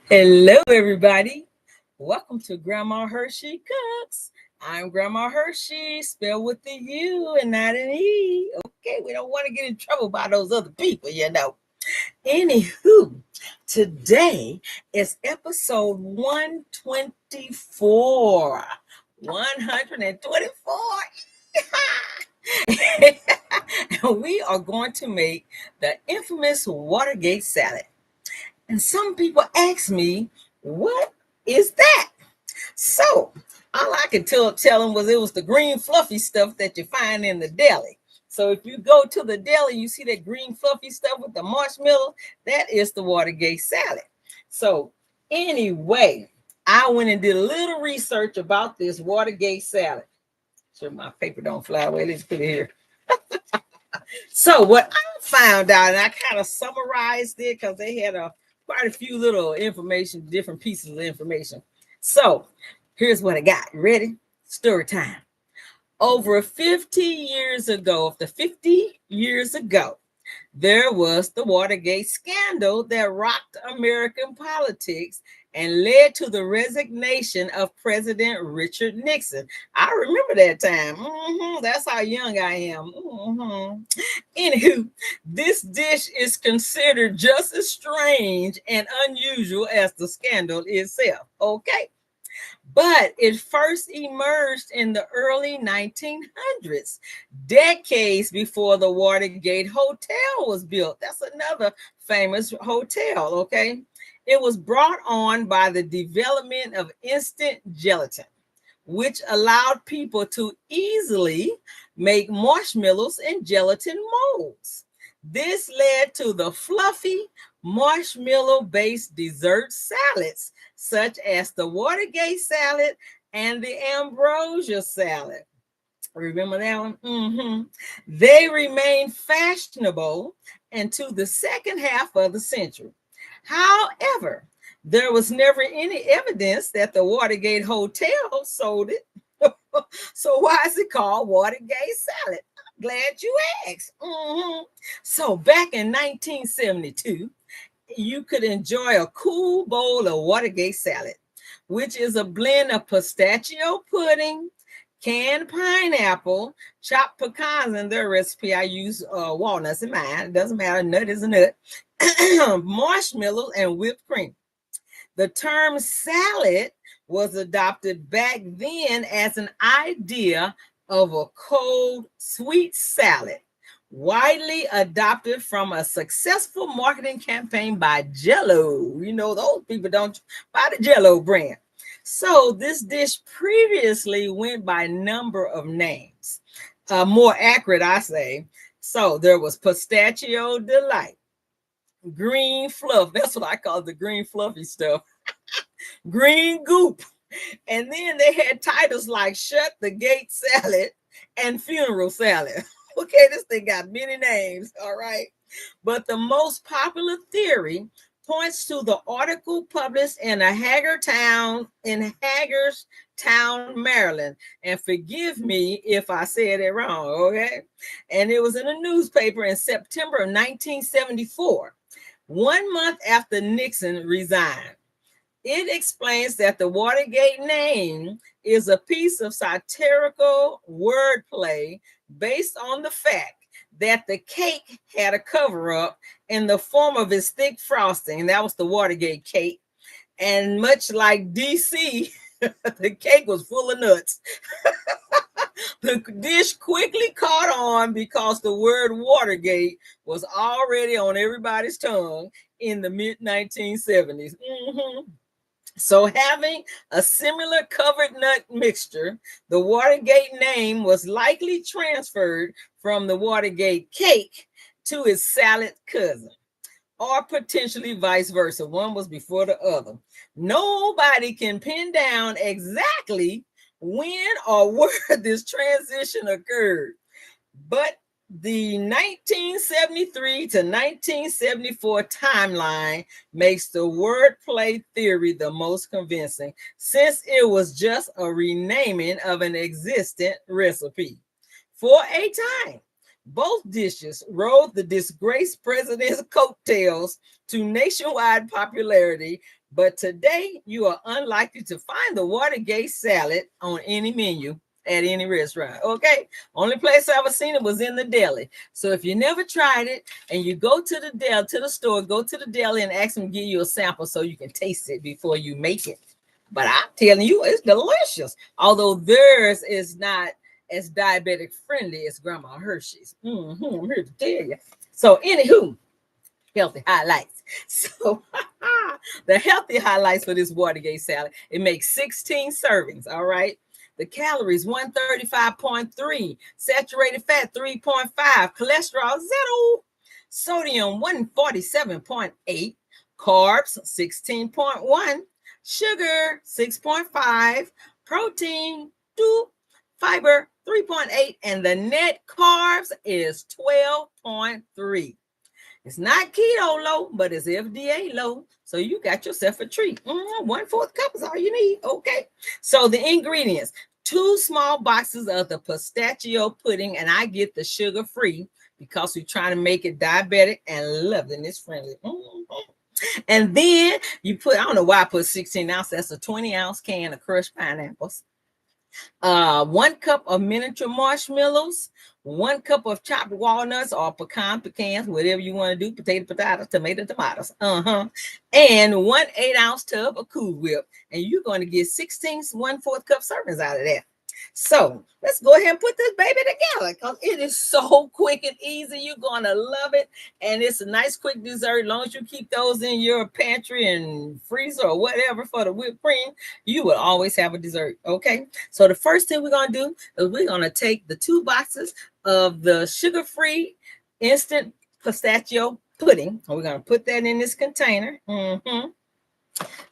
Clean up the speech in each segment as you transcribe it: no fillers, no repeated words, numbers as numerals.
Hello, everybody. Welcome to Grandma Hershey Cooks. I'm Grandma Hershey, spelled with the U and not an E. Okay, we don't want to get in trouble by those other people. Anywho, today is episode 124. 124. And we are going to make the infamous Watergate salad. And some people ask me, what is that? So all I could tell them was it was the green fluffy stuff that you find in the deli. So if you go to the deli, you see that green fluffy stuff with the marshmallow, that is the Watergate salad. So anyway, I went and did a little research about this Watergate salad. So my paper don't fly away. Let's put it here. So what I found out, and I kind of summarized it because they had quite a few little information, different pieces of information. So here's what I got. Ready? Story time. Over 50 years ago, there was the Watergate scandal that rocked American politics and led to the resignation of President Richard Nixon. I remember that time. That's how young I am. Anywho, this dish is considered just as strange and unusual as the scandal itself. Okay. But it first emerged in the early 1900s, decades before the Watergate Hotel was built. That's another famous hotel, okay? It was brought on by the development of instant gelatin, which allowed people to easily make marshmallows in gelatin molds. This led to the fluffy marshmallow-based dessert salads, such as the Watergate salad and the ambrosia salad. Remember that one? They remained fashionable into the second half of the century. However, there was never any evidence that the Watergate Hotel sold it. So why is it called Watergate salad? I'm glad you asked. So back in 1972, you could enjoy a cool bowl of Watergate salad, which is a blend of pistachio pudding, canned pineapple, chopped pecans. In their recipe, I use walnuts in mine. It doesn't matter, nut is a nut. Marshmallows and whipped cream. The term salad was adopted back then as an idea of a cold, sweet salad, widely adopted from a successful marketing campaign by Jell-O. You know, those people don't buy the Jell-O brand. So this dish previously went by a number of names. More accurate, I say. So there was Pistachio Delight, Green Fluff. That's what I call the green fluffy stuff. Green Goop. And then they had titles like Shut the Gate Salad and Funeral Salad. Okay, this thing got many names, all right? But the most popular theory points to the article published in Hagerstown, Maryland. And forgive me if I said it wrong, okay? And it was in a newspaper in September of 1974, 1 month after Nixon resigned. It explains that the Watergate name is a piece of satirical wordplay based on the fact that the cake had a cover-up in the form of its thick frosting. That was the Watergate cake. And much like DC, the cake was full of nuts. The dish quickly caught on because the word Watergate was already on everybody's tongue in the mid-1970s. So having a similar covered nut mixture, the Watergate name was likely transferred from the Watergate cake to its salad cousin, or potentially vice versa. One was before the other. Nobody can pin down exactly when or where this transition occurred, but the 1973 to 1974 timeline makes the wordplay theory the most convincing, since it was just a renaming of an existing recipe. For a time, both dishes rode the disgraced president's coattails to nationwide popularity, But today, you are unlikely to find the Watergate salad on any menu at any restaurant. Okay. Only place I ever seen it was in the deli. So if you never tried it and you go to the deli, to the store, go to the deli and ask them to give you a sample so you can taste it before you make it. But I'm telling you, it's delicious. Although theirs is not as diabetic friendly as Grandma Hershey's. I'm here to tell you. So, anywho, healthy highlights. So, the healthy highlights for this Watergate salad, it makes 16 servings. All right. The calories 135.3, saturated fat 3.5, cholesterol 0, sodium 147.8, carbs 16.1, sugar 6.5, protein 2, fiber 3.8, and the net carbs is 12.3. It's not keto low, but it's FDA low. So you got yourself a treat. 1/4 cup is all you need. Okay. So the ingredients, 2 small boxes of the pistachio pudding, and I get the sugar free because we're trying to make it diabetic and loveliness friendly. And then you put, I don't know why I put 16 ounces. That's a 20-ounce can of crushed pineapples. 1 cup of miniature marshmallows, 1 cup of chopped walnuts or pecans, whatever you want to do, potatoes, tomatoes, and 1 8-ounce tub of Cool Whip. And you're going to get 16 1/4 cup servings out of that. So let's go ahead and put this baby together because it is so quick and easy. You're going to love it. And it's a nice quick dessert. As long as you keep those in your pantry and freezer or whatever for the whipped cream, you will always have a dessert. Okay. So the first thing we're going to do is we're going to take the 2 boxes of the sugar-free instant pistachio pudding. And we're going to put that in this container.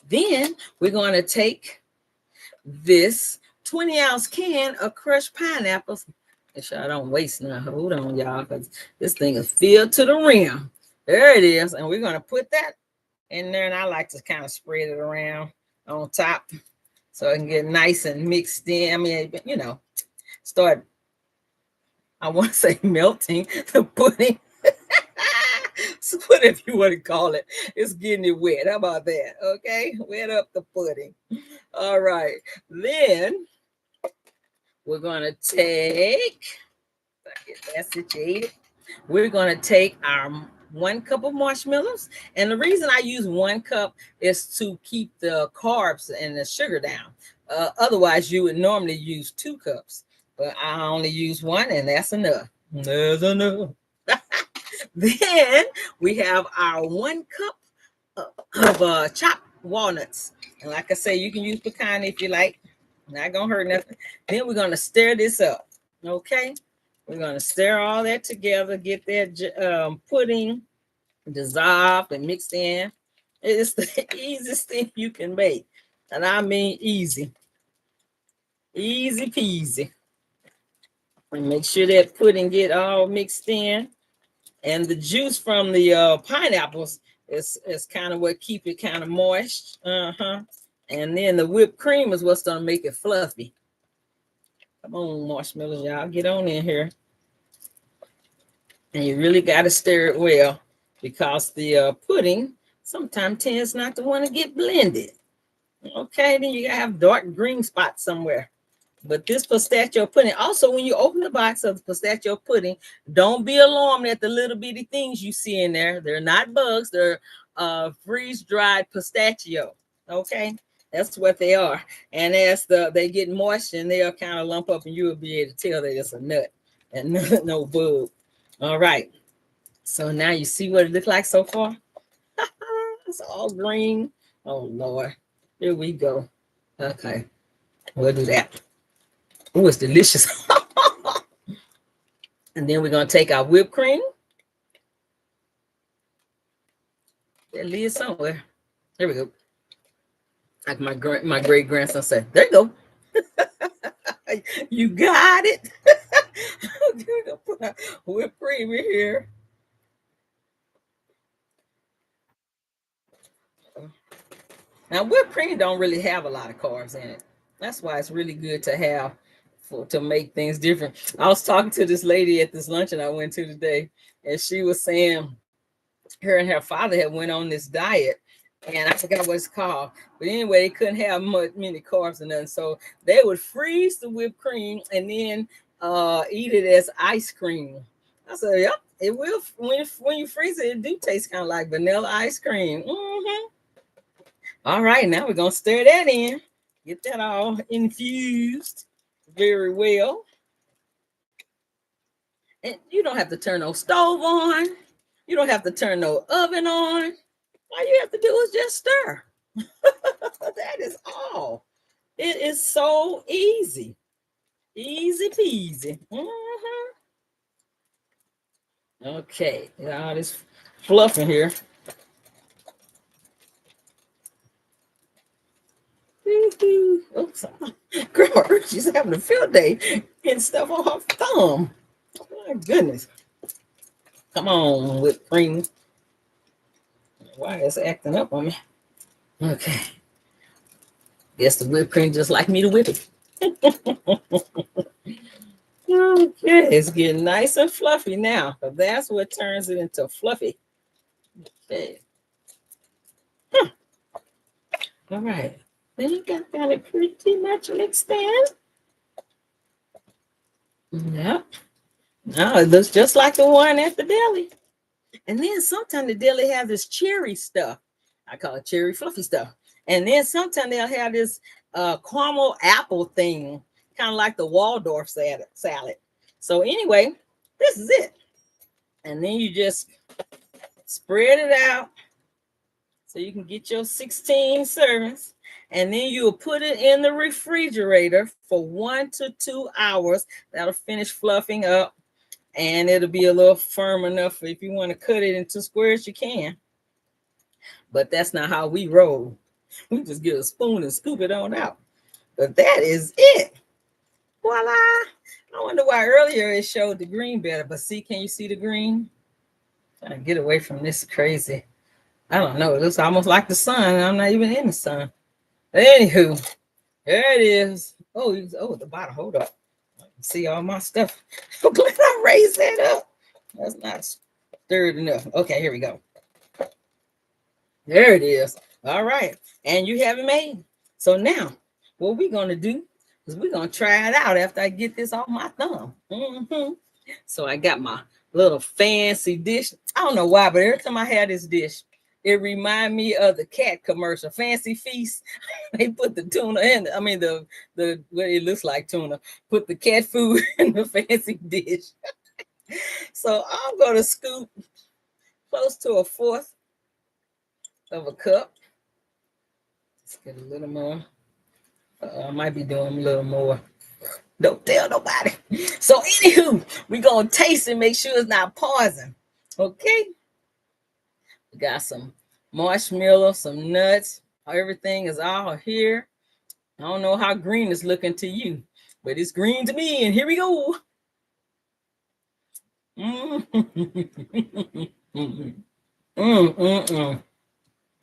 Then we're going to take this 20-ounce can of crushed pineapples. Make sure I don't waste now. Hold on, y'all, because this thing is filled to the rim. There it is. And we're going to put that in there. And I like to kind of spread it around on top so it can get nice and mixed in. I mean, you know, start, I want to say melting the pudding. So whatever you want to call it, it's getting it wet. How about that? Okay, wet up the pudding. All right, then we're gonna take, we're gonna take our 1 cup of marshmallows, and the reason I use 1 cup is to keep the carbs and the sugar down. Otherwise, you would normally use 2 cups, but I only use 1, and that's enough. That's enough. Then we have our 1 cup of chopped walnuts. And like I say, you can use pecan if you like. Not going to hurt nothing. Then we're going to stir this up. Okay. We're going to stir all that together. Get that pudding dissolved and mixed in. It's the easiest thing you can make. And I mean easy. Easy peasy. And make sure that pudding get all mixed in. And the juice from the pineapples is kind of what keep it kind of moist. And then the whipped cream is what's going to make it fluffy. Come on, marshmallows, y'all. Get on in here. And you really got to stir it well because the pudding sometimes tends not to want to get blended. Okay, then you got to have dark green spots somewhere. But this pistachio pudding, also when you open the box of the pistachio pudding, don't be alarmed at the little bitty things you see in there. They're not bugs. They're freeze-dried pistachio. Okay, that's what they are. And as they get moist, and they'll kind of lump up, and you will be able to tell that it's a nut and no bug. All right. So now you see what it looks like so far. It's all green. Oh Lord, here we go. Okay, we'll do that. Oh, it's delicious. And then we're going to take our whipped cream. That lid somewhere. There we go. Like my great grandson said, there you go. You got it. We're going to put our whipped cream in here. Now, whipped cream don't really have a lot of carbs in it. That's why it's really good to have to make things different. I was talking to this lady at this luncheon I went to today, and she was saying her and her father had went on this diet, and I forgot what it's called. But anyway, they couldn't have many carbs and nothing, so they would freeze the whipped cream and then eat it as ice cream. I said, "Yep, it will. When you freeze it, it do taste kind of like vanilla ice cream." All right, now we're gonna stir that in, get that all infused very well. And you don't have to turn no stove on. You don't have to turn no oven on. All you have to do is just stir. That is all. It is so easy. Easy peasy. Okay, got all this fluff in here. Oops. Girl, she's having a field day getting stuff on her thumb. My goodness. Come on, whipped cream. Why is it acting up on me? Okay. Guess the whipped cream just like me to whip it. Okay, it's getting nice and fluffy now. So that's what turns it into fluffy. Okay. All right. Then you got it pretty much mixed in. Yep. Now it looks just like the one at the deli. And then sometimes the deli has this cherry stuff. I call it cherry fluffy stuff. And then sometimes they'll have this caramel apple thing, kind of like the Waldorf salad. So anyway, this is it. And then you just spread it out so you can get your 16 servings. And then you'll put it in the refrigerator for 1 to 2 hours. That'll finish fluffing up. And it'll be a little firm enough if you want to cut it into squares, you can. But that's not how we roll. We just get a spoon and scoop it on out. But that is it. Voila. I wonder why earlier it showed the green better. But see, can you see the green? Trying to get away from this crazy. I don't know. It looks almost like the sun. I'm not even in the sun. Anywho, there it is. Oh, at the bottom. Hold up. See all my stuff. I'm glad I raised that up. That's not stirred enough. Okay, here we go. There it is. All right. And you have it made. So now what we're going to do is we're going to try it out after I get this off my thumb. So I got my little fancy dish. I don't know why, but every time I have this dish, it reminds me of the cat commercial, Fancy Feast. They put the tuna in, the what it looks like tuna, put the cat food in the fancy dish. So I'm going to scoop close to 1/4 of a cup. Let's get a little more. I might be doing a little more. Don't tell nobody. So anywho, we're going to taste and make sure it's not poison. Okay. We got some marshmallow, some nuts. Everything is all here. I don't know how green is looking to you, but it's green to me. And here we go.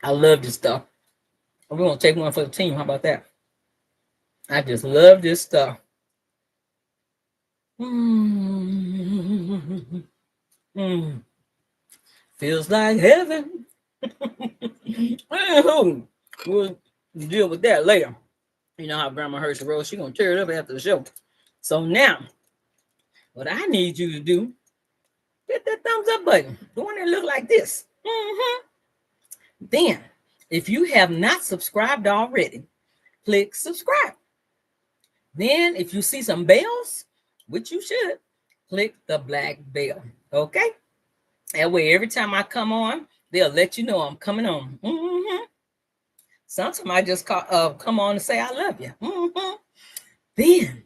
I love this stuff. We're going to take one for the team. How about that? I just love this stuff. Feels like heaven. We'll deal with that later. You know how Grandma Hershey rolls. She's going to tear it up after the show. So now, what I need you to do, hit that thumbs up button. The one that look like this. Then, if you have not subscribed already, click subscribe. Then, if you see some bells, which you should, click the black bell. Okay? That way, every time I come on, they'll let you know I'm coming on. Sometimes I just come on and say I love you. Then,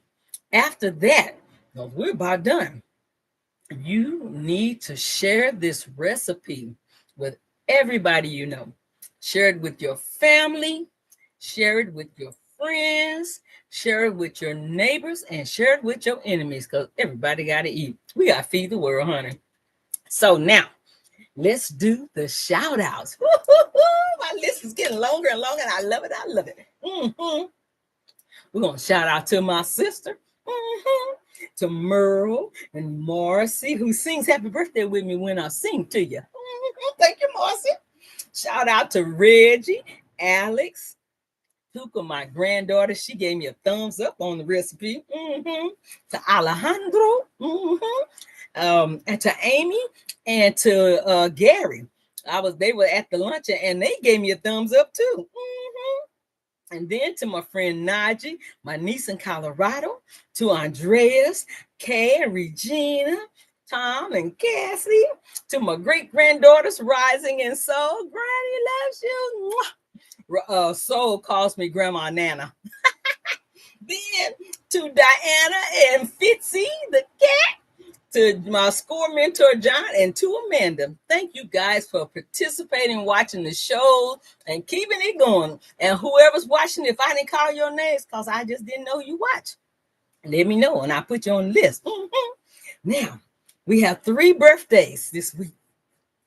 after that, we're about done. You need to share this recipe with everybody you know. Share it with your family. Share it with your friends. Share it with your neighbors. And share it with your enemies, because everybody got to eat. We got to feed the world, honey. So now, let's do the shout outs. My list is getting longer and longer, and I love it. I love it. We're going to shout out to my sister, to Merle and Marcy, who sings happy birthday with me when I sing to you. Thank you, Marcy. Shout out to Reggie, Alex, Tuka, my granddaughter. She gave me a thumbs up on the recipe. To Alejandro, and to Amy, and to Gary. They were at the luncheon and they gave me a thumbs up too. And then to my friend Najee, my niece in Colorado, to Andreas, Kay and Regina, Tom and Cassie, to my great granddaughters Rising and Soul. Granny loves you. Soul calls me Grandma Nana. Then to Diana and Fitzy, the cat, to my score mentor John, and to Amanda. Thank you guys for participating, watching the show, and keeping it going. And whoever's watching, if I didn't call your names because I just didn't know you watch, let me know and I'll put you on the list. Now, we have 3 birthdays this week.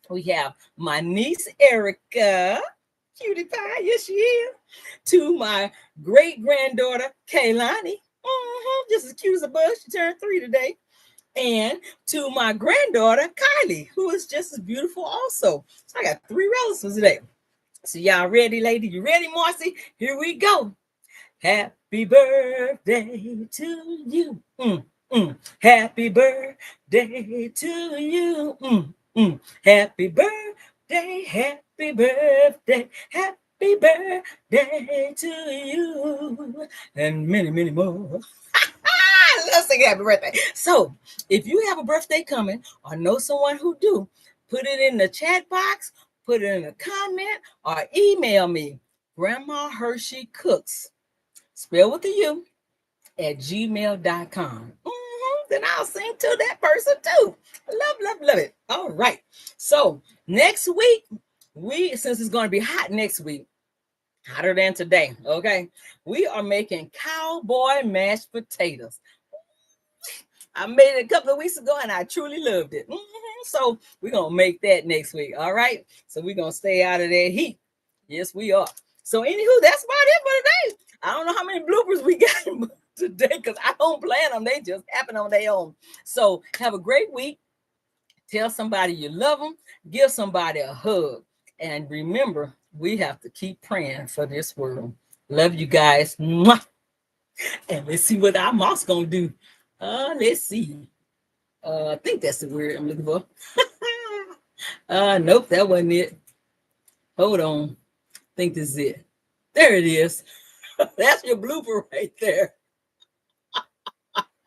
We have my niece Erica, cutie pie, yes she is. To my great granddaughter Kaylani, just as cute as a bug. She turned 3 today. And to my granddaughter Kylie, who is just as beautiful also. So I got 3 relatives today. So y'all ready, lady? You ready, Marcy? Here we go. Happy birthday to you. Happy birthday to you. Happy birthday, happy birthday, happy birthday to you. And many, many more. Let's sing happy birthday. So if you have a birthday coming or know someone who do, put it in the chat box, put it in a comment, or email me, Grandmahursheycooks, spell with the U, at gmail.com. Then I'll sing to that person too. Love it. All right. So next week, since it's going to be hot next week, hotter than today, okay, we are making cowboy mashed potatoes. I made it a couple of weeks ago and I truly loved it. So we're going to make that next week. All right. So we're going to stay out of that heat. Yes, we are. So anywho, that's about it for today. I don't know how many bloopers we got today because I don't plan them. They just happen on their own. So have a great week. Tell somebody you love them. Give somebody a hug. And remember, we have to keep praying for this world. Love you guys. Mwah. And let's see what our mouse going to do. Let's see. I think that's the word I'm looking for. Nope, that wasn't it. Hold on. I think this is it. There it is. That's your blooper right there.